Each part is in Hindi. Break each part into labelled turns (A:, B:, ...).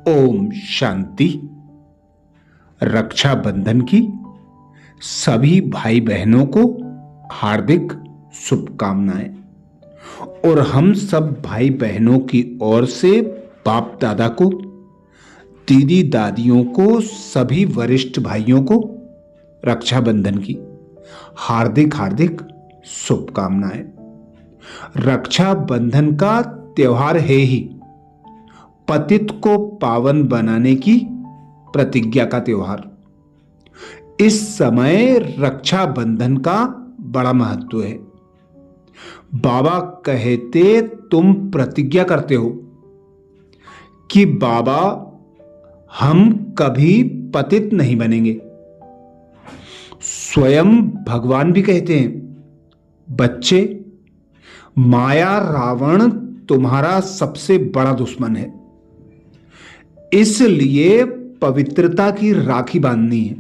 A: ओम शांति। रक्षाबंधन की सभी भाई बहनों को हार्दिक शुभकामनाएं और हम सब भाई बहनों की ओर से बाप दादा को, दीदी दादियों को, सभी वरिष्ठ भाइयों को रक्षाबंधन की हार्दिक हार्दिक शुभकामनाएं। रक्षाबंधन का त्योहार है ही पतित को पावन बनाने की प्रतिज्ञा का त्योहार। इस समय रक्षाबंधन का बड़ा महत्व है। बाबा कहते तुम प्रतिज्ञा करते हो कि बाबा हम कभी पतित नहीं बनेंगे। स्वयं भगवान भी कहते हैं, बच्चे, माया रावण तुम्हारा सबसे बड़ा दुश्मन है, इसलिए पवित्रता की राखी बांधनी है,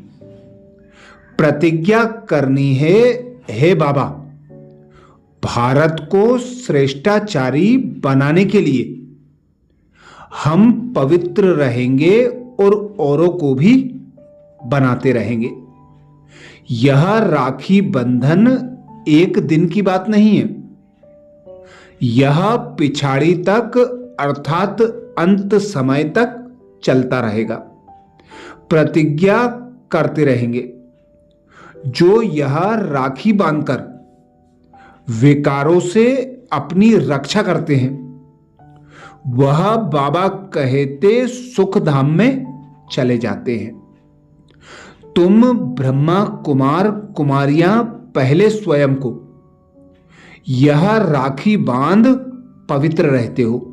A: प्रतिज्ञा करनी है। हे बाबा, भारत को श्रेष्ठाचारी बनाने के लिए हम पवित्र रहेंगे और औरों को भी बनाते रहेंगे। यह राखी बंधन एक दिन की बात नहीं है, यह पिछाड़ी तक अर्थात अंत समय तक चलता रहेगा। प्रतिज्ञा करते रहेंगे। जो यह राखी बांधकर विकारों से अपनी रक्षा करते हैं, वह बाबा कहते सुख धाम में चले जाते हैं। तुम ब्रह्मा कुमार कुमारियां पहले स्वयं को यह राखी बांध पवित्र रहते हो।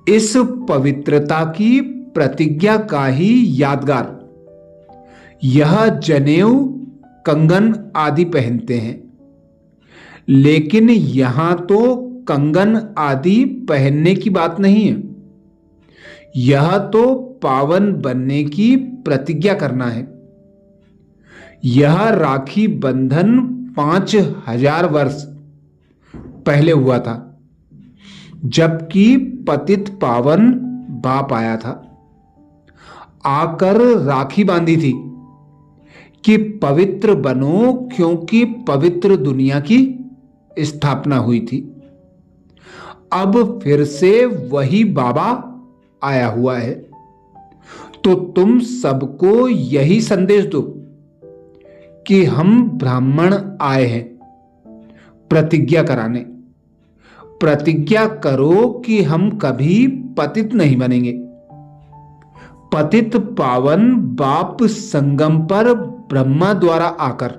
A: इस पवित्रता की प्रतिज्ञा का ही यादगार यह जनेऊ, कंगन आदि पहनते हैं। लेकिन यहां तो कंगन आदि पहनने की बात नहीं है, यह तो पावन बनने की प्रतिज्ञा करना है। यह राखी बंधन 5000 वर्ष पहले हुआ था, जबकि पतित पावन बाप आया था। आकर राखी बांधी थी कि पवित्र बनो, क्योंकि पवित्र दुनिया की स्थापना हुई थी। अब फिर से वही बाबा आया हुआ है, तो तुम सबको यही संदेश दो कि हम ब्राह्मण आए हैं प्रतिज्ञा कराने। प्रतिज्ञा करो कि हम कभी पतित नहीं बनेंगे। पतित पावन बाप संगम पर ब्रह्मा द्वारा आकर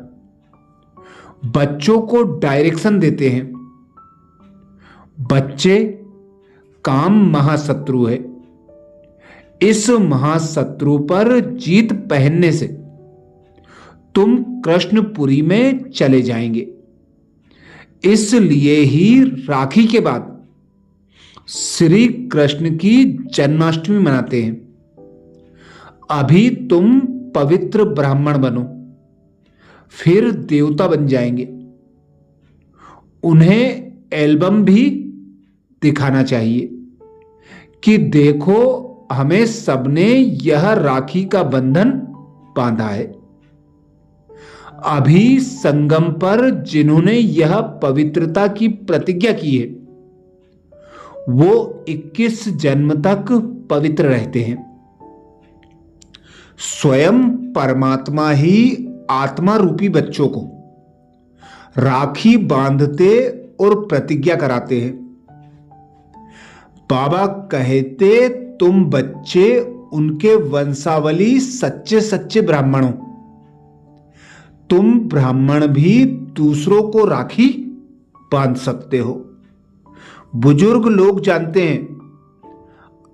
A: बच्चों को डायरेक्शन देते हैं। बच्चे, काम महाशत्रु है। इस महाशत्रु पर जीत पहनने से तुम कृष्णपुरी में चले जाएंगे। इसलिए ही राखी के बाद श्री कृष्ण की जन्माष्टमी मनाते हैं। अभी तुम पवित्र ब्राह्मण बनो, फिर देवता बन जाएंगे। उन्हें एल्बम भी दिखाना चाहिए कि देखो, हमें सबने यह राखी का बंधन बांधा है। अभी संगम पर जिन्होंने यह पवित्रता की प्रतिज्ञा की है, वो 21 जन्म तक पवित्र रहते हैं। स्वयं परमात्मा ही आत्मा रूपी बच्चों को राखी बांधते और प्रतिज्ञा कराते हैं। बाबा कहते तुम बच्चे उनके वंशावली सच्चे सच्चे ब्राह्मण हो। तुम ब्राह्मण भी दूसरों को राखी बांध सकते हो। बुजुर्ग लोग जानते हैं,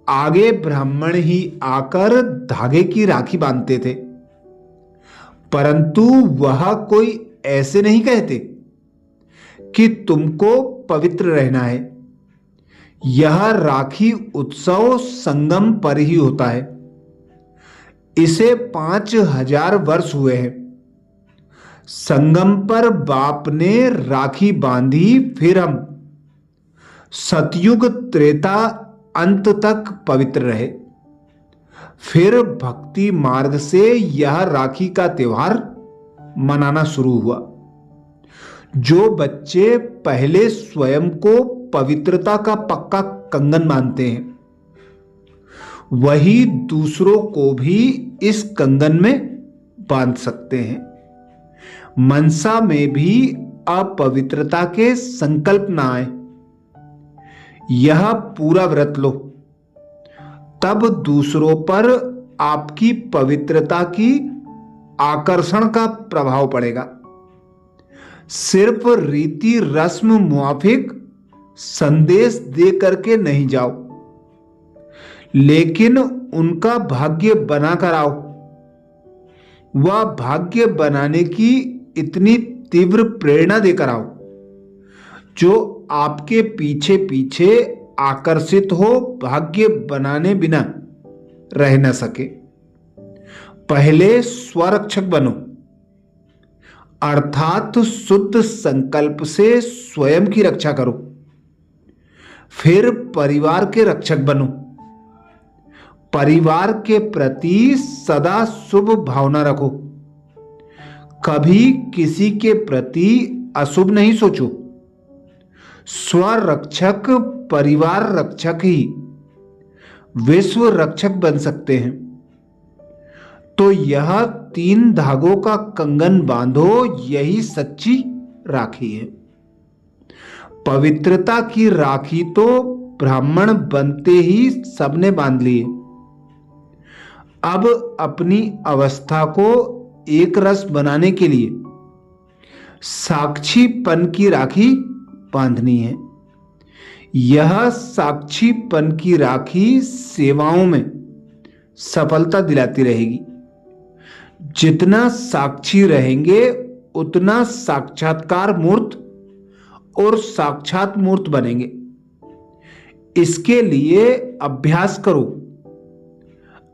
A: आगे ब्राह्मण ही आकर धागे की राखी बांधते थे, परंतु वह कोई ऐसे नहीं कहते कि तुमको पवित्र रहना है। यह राखी उत्सव संगम पर ही होता है। इसे 5000 वर्ष हुए हैं। संगम पर बाप ने राखी बांधी, फिर हम सतयुग त्रेता अंत तक पवित्र रहे। फिर भक्ति मार्ग से यह राखी का त्योहार मनाना शुरू हुआ। जो बच्चे पहले स्वयं को पवित्रता का पक्का कंगन मानते हैं, वही दूसरों को भी इस कंगन में बांध सकते हैं। मनसा में भी अपवित्रता के संकल्प ना आए। यह पूरा व्रत लो, तब दूसरों पर आपकी पवित्रता की आकर्षण का प्रभाव पड़ेगा। सिर्फ रीति रस्म मुआफिक संदेश दे करके नहीं जाओ, लेकिन उनका भाग्य बनाकर आओ। वह भाग्य बनाने की इतनी तीव्र प्रेरणा देकर आओ जो आपके पीछे पीछे आकर्षित हो भाग्य बनाने बिना रह न सके। पहले स्वरक्षक बनो, अर्थात शुद्ध संकल्प से स्वयं की रक्षा करो। फिर परिवार के रक्षक बनो, परिवार के प्रति सदा शुभ भावना रखो। कभी किसी के प्रति अशुभ नहीं सोचो। स्वरक्षक परिवार रक्षक ही विश्व रक्षक बन सकते हैं। तो यह 3 धागों का कंगन बांधो, यही सच्ची राखी है। पवित्रता की राखी तो ब्राह्मण बनते ही सबने बांध ली है। अब अपनी अवस्था को एक रस बनाने के लिए साक्षीपन की राखी बांधनी है। यह साक्षीपन की राखी सेवाओं में सफलता दिलाती रहेगी। जितना साक्षी रहेंगे उतना साक्षात्कार मूर्त और साक्षात मूर्त बनेंगे। इसके लिए अभ्यास करो।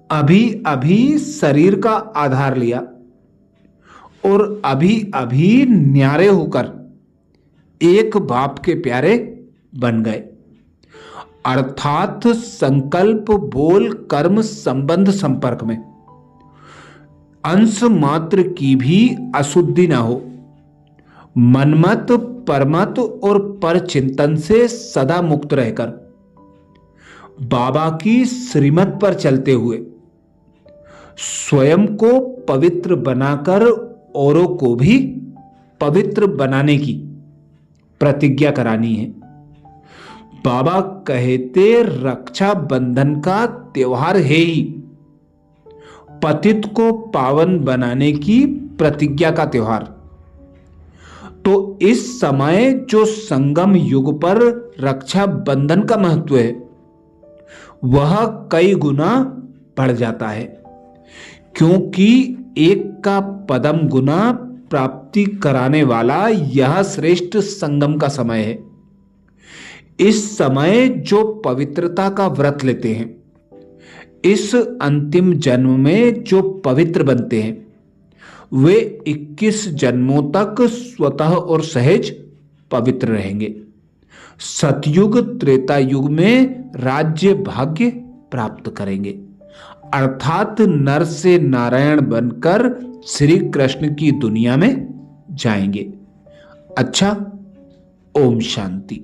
A: अभी अभी शरीर का आधार लिया और अभी अभी न्यारे होकर एक बाप के प्यारे बन गए। अर्थात संकल्प बोल कर्म संबंध संपर्क में अंश मात्र की भी अशुद्धि ना हो। मनमत परमत और पर चिंतन से सदा मुक्त रहकर बाबा की श्रीमत पर चलते हुए स्वयं को पवित्र बनाकर औरों को भी पवित्र बनाने की प्रतिज्ञा करानी है। बाबा कहते रक्षा बंधन का त्योहार है ही पतित को पावन बनाने की प्रतिज्ञा का त्योहार। तो इस समय जो संगम युग पर रक्षा बंधन का महत्व है वह कई गुना बढ़ जाता है, क्योंकि एक का पदम गुना प्राप्ति कराने वाला यह श्रेष्ठ संगम का समय है। इस समय जो पवित्रता का व्रत लेते हैं, इस अंतिम जन्म में जो पवित्र बनते हैं, वे 21 जन्मों तक स्वतः और सहज पवित्र रहेंगे। सतयुग त्रेता युग में राज्य भाग्य प्राप्त करेंगे, अर्थात नर से नारायण बनकर श्री कृष्ण की दुनिया में जाएंगे। अच्छा, ओम शांति।